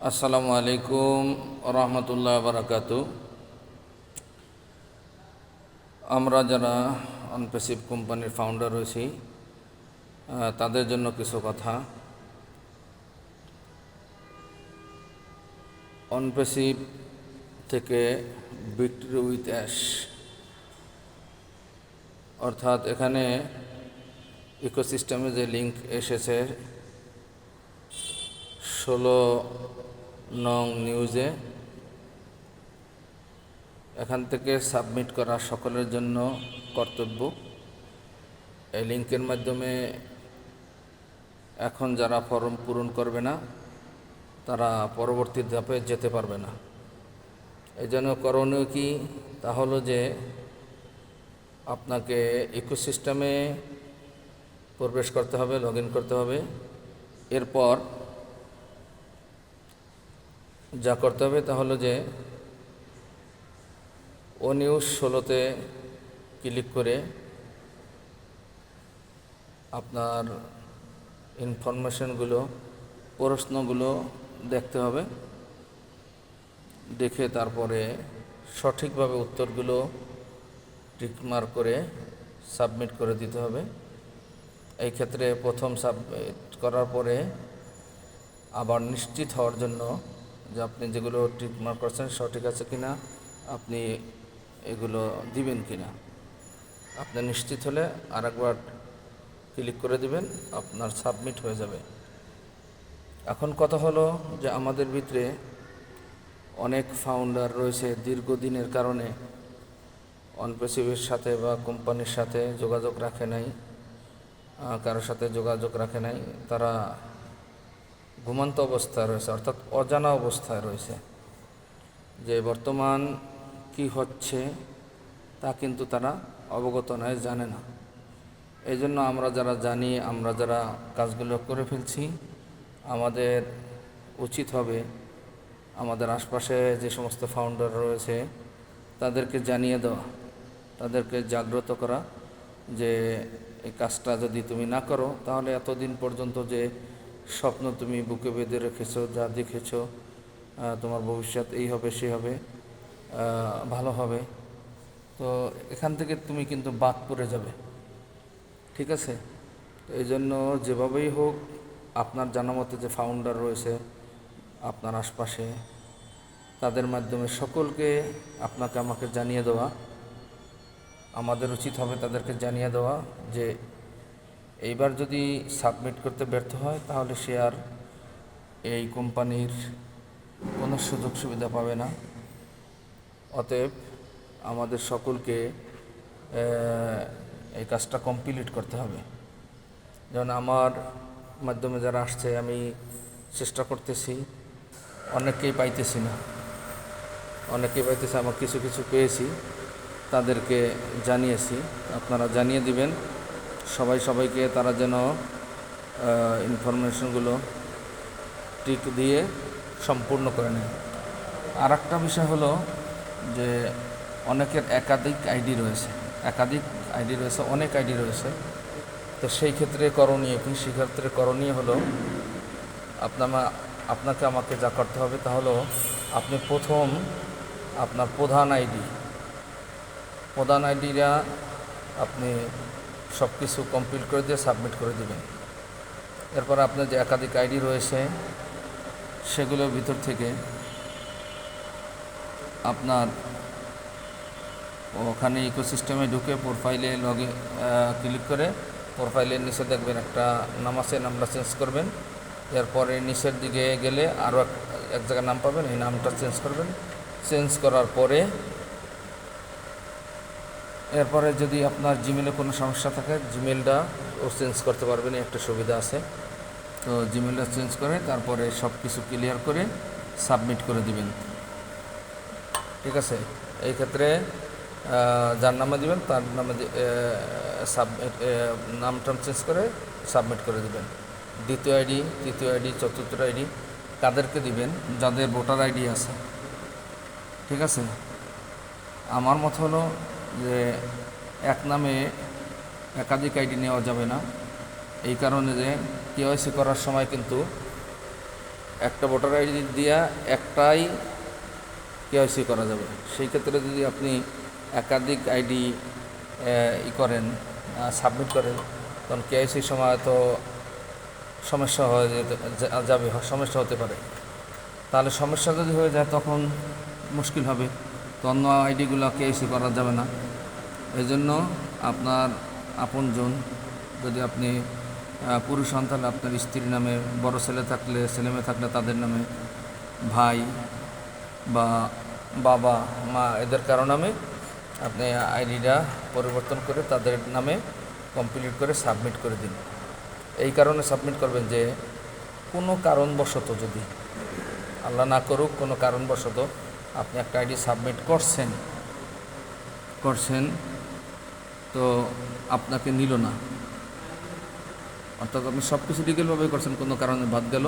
আসসালামু আলাইকুম রহমতুল্লাহ বারাকাতু। আমরা যারা অনপ্যাসিভ কোম্পানির ফাউন্ডার রয়েছি তাদের জন্য কিছু কথা। অনপ্যাসিভ থেকে ভিক্টরি উইথ অ্যাশ, অর্থাৎ এখানে ইকোসিস্টেমে যে লিঙ্ক এসেছে 16 নং নিউজে, এখান থেকে সাবমিট করা সকলের জন্য কর্তব্য। এই লিঙ্কের মাধ্যমে এখন যারা ফর্ম পূরণ করবে না তারা পরবর্তী ধাপে যেতে পারবে না। এই জন্য করণীয় কি, তা হলো যে আপনাকে ইকোসিস্টেমে প্রবেশ করতে হবে, লগ ইন করতে হবে। এরপর যা করতে হবে তা হলো যে ও নিউজ 16-তে ক্লিক করে আপনার ইনফরমেশনগুলো, প্রশ্নগুলো দেখতে হবে। দেখে তারপরে সঠিকভাবে উত্তরগুলো টিকমার্ক করে সাবমিট করে দিতে হবে। এই ক্ষেত্রে প্রথম সাবমিট করার পরে আবার নিশ্চিত হওয়ার জন্য যে আপনি যেগুলো টিকমার্ক করছেন সঠিক আছে কিনা, আপনি এগুলো দিবেন কিনা, আপনি নিশ্চিত হলে আরেকবার ক্লিক করে দিবেন, আপনার সাবমিট হয়ে যাবে। এখন কথা হলো যে আমাদের ভিতরে অনেক ফাউন্ডার রয়েছে দীর্ঘদিনের কারণে অনপ্যাসিভের সাথে বা কোম্পানির সাথে যোগাযোগ রাখে নাই, কারোর সাথে যোগাযোগ রাখে নাই। তারা ঘুমন্ত অবস্থায় রয়েছে, অর্থাৎ অজানা অবস্থায় রয়েছে, যে বর্তমান কি হচ্ছে তা কিন্তু তারা অবগত নয়, জানে না। এই জন্য আমরা যারা জানি, আমরা যারা কাজগুলো করে ফেলছি, আমাদের উচিত হবে আমাদের আশপাশে যে সমস্ত ফাউন্ডার রয়েছে তাদেরকে জানিয়ে দেওয়া, তাদেরকে জাগ্রত করা যে এই কাজটা যদি তুমি না করো তাহলে এতদিন পর্যন্ত যে স্বপ্ন তুমি বুকে বেঁধে রেখেছো, যা দেখেছো তোমার ভবিষ্যৎ এই হবে, সে হবে, ভালো হবে, তো এখান থেকে তুমি কিন্তু বাদ পড়ে যাবে। ঠিক আছে? তো এই জন্য যেভাবেই হোক আপনার জানা মতে যে ফাউন্ডার রয়েছে আপনার আশপাশে, তাদের মাধ্যমে সকলকে আপনাকে আমাকে জানিয়ে দেওয়া, আমাদের উচিত হবে তাদেরকে জানিয়ে দেওয়া যে এইবার যদি সাবমিট করতে ব্যর্থ হয় তাহলে সে আর এই কোম্পানির কোনো সুযোগ সুবিধা পাবে না। অতএব আমাদের সকলকে এই কাজটা কমপ্লিট করতে হবে। যেমন আমার মাধ্যমে যারা আসছে, আমি চেষ্টা করতেছি, অনেককেই পাইতেছি না, অনেকেই পাইতেছি, আমার কিছু কিছু পেয়েছি, তাদেরকে জানিয়েছি। আপনারা জানিয়ে দিবেন সবাইকে, তারা যেন ইনফরমেশনগুলো টিক দিয়ে সম্পূর্ণ করে নেয়। আর একটা বিষয় হলো যে অনেকের একাধিক আইডি রয়েছে, অনেক আইডি রয়েছে। তো সেই ক্ষেত্রে করণীয় কি? সেক্ষেত্রে করণীয় হলো আপনাকে আমাকে যা করতে হবে তা হলো আপনি প্রথম আপনার প্রধান আইডিরা আপনি সব কিছু কমপ্লিট করে দিয়ে সাবমিট করে দেবেন। এরপর আপনার যে একাধিক আইডি রয়েছে সেগুলোর ভিতর থেকে আপনার ওখানে ইকোসিস্টেমে ঢুকে প্রোফাইলে ক্লিক করে প্রোফাইলের নিচে দেখবেন একটা নাম আছে, নামটা চেঞ্জ করবেন। এরপরে নিচের দিকে গেলে আরও এক জায়গায় নাম পাবেন, এই নামটা চেঞ্জ করবেন। চেঞ্জ করার পরে এরপরে যদি আপনার জিমেলে কোনো সমস্যা থাকে জিমেলটা চেঞ্জ করতে পারবেন, একটা সুবিধা আছে। তো জিমেলটা চেঞ্জ করে তারপরে সব কিছু ক্লিয়ার করে সাবমিট করে দিবেন। ঠিক আছে? এই ক্ষেত্রে যার নামে দিবেন তার নামে নামটা চেঞ্জ করে সাবমিট করে দিবেন। দ্বিতীয় আইডি, তৃতীয় আইডি, চতুর্থ আইডি কাদেরকে দিবেন? যাদের ভোটার আইডি আছে। ঠিক আছে? আমার মত হলো যে এক নামে একাধিক আইডি নেওয়া যাবে না, এই কারণে যে কেওয়াইসি করার সময় কিন্তু একটা ভোটার আইডি দিয়া একটাই কেওয়াইসি করা যাবে। সেই ক্ষেত্রে যদি আপনি একাধিক আইডি করেন, সাবমিট করেন, তখন কেওয়াইসির সময় তো সমস্যা হয়ে যাবে, সমস্যা হতে পারে। তাহলে সমস্যা যদি হয়ে যায় তখন মুশকিল হবে, তো অন্য আইডিগুলো কেওয়াইসি করা যাবে না। এই জন্য আপনার আপনজন, যদি আপনি পুরুষ হন তাহলে আপনার স্ত্রীর নামে, বড় ছেলে থাকলে, ছেলেমেয়ে থাকলে তাদের নামে, ভাই বা বাবা মা এদের কারো নামে আপনি আইডিটা পরিবর্তন করে তাদের নামে কমপ্লিট করে সাবমিট করে দিন। এই কারণে সাবমিট করবেন যে কোনো কারণবশত, যদি আল্লাহ না করুক কোনো কারণবশত আপনি একটা আইডি সাবমিট করছেন তো আপনাকে নিল না, অর্থাৎ আপনি সব কিছু লিগেলভাবে করছেন, কোনো কারণে বাদ গেল,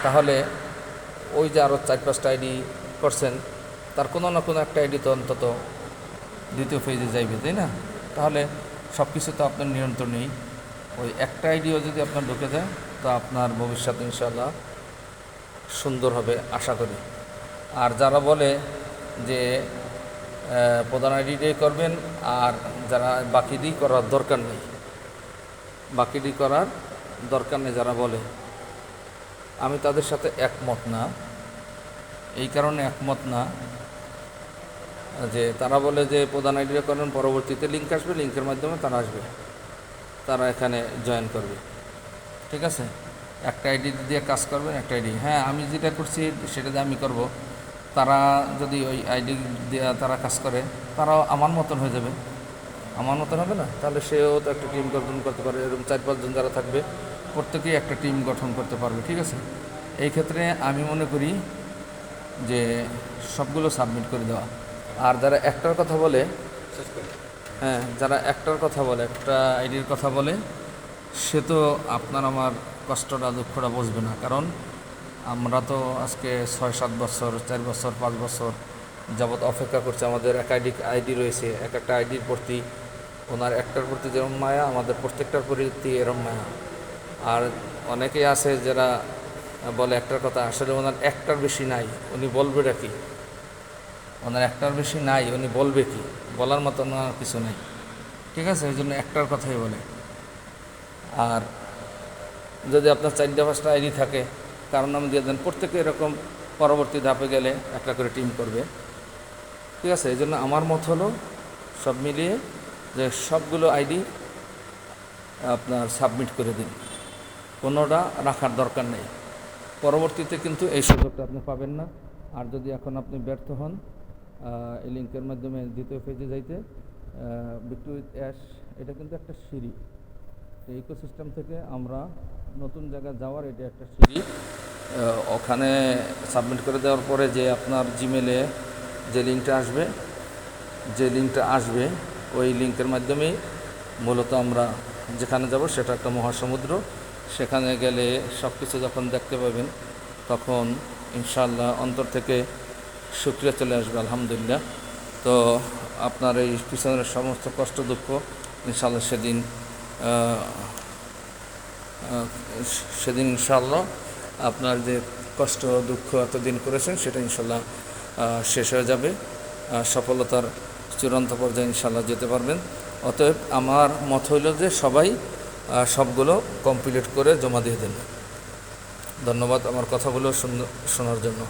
তাহলে ওই যে আরও 4-5টা আইডি করছেন তার কোনো না কোনো একটা আইডি তো অন্তত দ্বিতীয় ফেজে যাইবে, তাই না? তাহলে সব কিছু তো আপনার নিয়ন্ত্রণেই, ওই একটা আইডিও যদি আপনার ঢুকে যায় তো আপনার ভবিষ্যৎ ইনশাআল্লাহ সুন্দর হবে আশা করি। আর যারা বলে যে প্রধান আইডিটাই করবেন আর যারা বাকিটি করার দরকার নেই, যারা বলে, আমি তাদের সাথে একমত না। এই কারণে একমত না যে তারা বলে যে প্রধান আইডিটা করেন, পরবর্তীতে লিঙ্ক আসবে, লিঙ্কের মাধ্যমে তারা এখানে জয়েন করবে। ঠিক আছে, একটা আইডি দিয়ে কাজ করবেন, একটা আইডি, হ্যাঁ আমি যেটা করছি সেটা দিয়ে আমি করব, তারা যদি ওই আইডি দিয়ে তারা কাজ করে তারাও আমার মতন হয়ে যাবে, আমার মতন হবে না? তাহলে সেও তো একটা টিম গঠন করতে পারে, এরকম 4-5 জন যারা থাকবে প্রত্যেকেই একটা টিম গঠন করতে পারবে। ঠিক আছে, এই ক্ষেত্রে আমি মনে করি যে সবগুলো সাবমিট করে দেওয়া। আর যারা একটার কথা বলে, যারা একটার কথা বলে, একটা আইডির কথা বলে, সে তো আপনার আমার কষ্টটা দুঃখটা বুঝবে না। কারণ আমরা তো আজকে 6-7 বছর, 4 বছর, 5 বছর যাবৎ অপেক্ষা করছি। আমাদের একাধিক আইডি রয়েছে, এক একটা আইডির প্রতি, ওনার একটার প্রতি যেরকম মায়া, আমাদের প্রত্যেকটার প্রতি এরকম মায়া। আর অনেকেই আছে যারা বলে একটার কথা, আসলে ওনার একটার বেশি নাই, উনি বলবেটা কি? ওনার একটার বেশি নাই, উনি বলবে কি? বলার মতো ওনার কিছু নেই। ঠিক আছে, ওই জন্য একটার কথাই বলে। আর যদি আপনার 4-5টা আইডি থাকে, কারণ নাম দিয়ে দেন, প্রত্যেকে এরকম পরবর্তী ধাপে গেলে একটা করে টিম করবে। ঠিক আছে, এই জন্য আমার মত হলো সব মিলিয়ে যে সবগুলো আইডি আপনার সাবমিট করে দিন, কোনোটা রাখার দরকার নেই। পরবর্তীতে কিন্তু এই সুযোগটা আপনি পাবেন না। আর যদি এখন আপনি ব্যর্থ হন এই লিঙ্কের মাধ্যমে দ্বিতীয় পেজে যাইতে, বিক্রি উইথ অ্যাশ, এটা কিন্তু একটা সিঁড়ি, এই ইকোসিস্টেম থেকে আমরা নতুন জায়গায় যাওয়ার এটা একটা সিঁড়ি। ওখানে সাবমিট করে দেওয়ার পরে যে আপনার জিমেলে যে লিঙ্কটা আসবে ওই লিঙ্কের মাধ্যমেই মূলত আমরা যেখানে যাব সেটা একটা মহাসমুদ্র। সেখানে গেলে সব কিছু যখন দেখতে পাবেন তখন ইনশাআল্লাহ অন্তর থেকে শুকরিয়া চলে আসবে, আলহামদুলিল্লাহ। তো আপনার এই পিছনের সমস্ত কষ্ট দুঃখ ইনশাআল্লাহ সেদিন ইনশাআল্লাহ আপনার যে কষ্ট দুঃখ এতদিন করেছেন সেটা ইনশাআল্লাহ শেষ হয়ে যাবে, সফলতার চূড়ান্ত পর্যায়ে ইনশাআল্লাহ যেতে পারবেন। অতএব আমার মত হইল যে সবাই সবগুলো কমপ্লিট করে জমা দিয়ে দেন। ধন্যবাদ আমার কথাগুলো শোনার জন্য।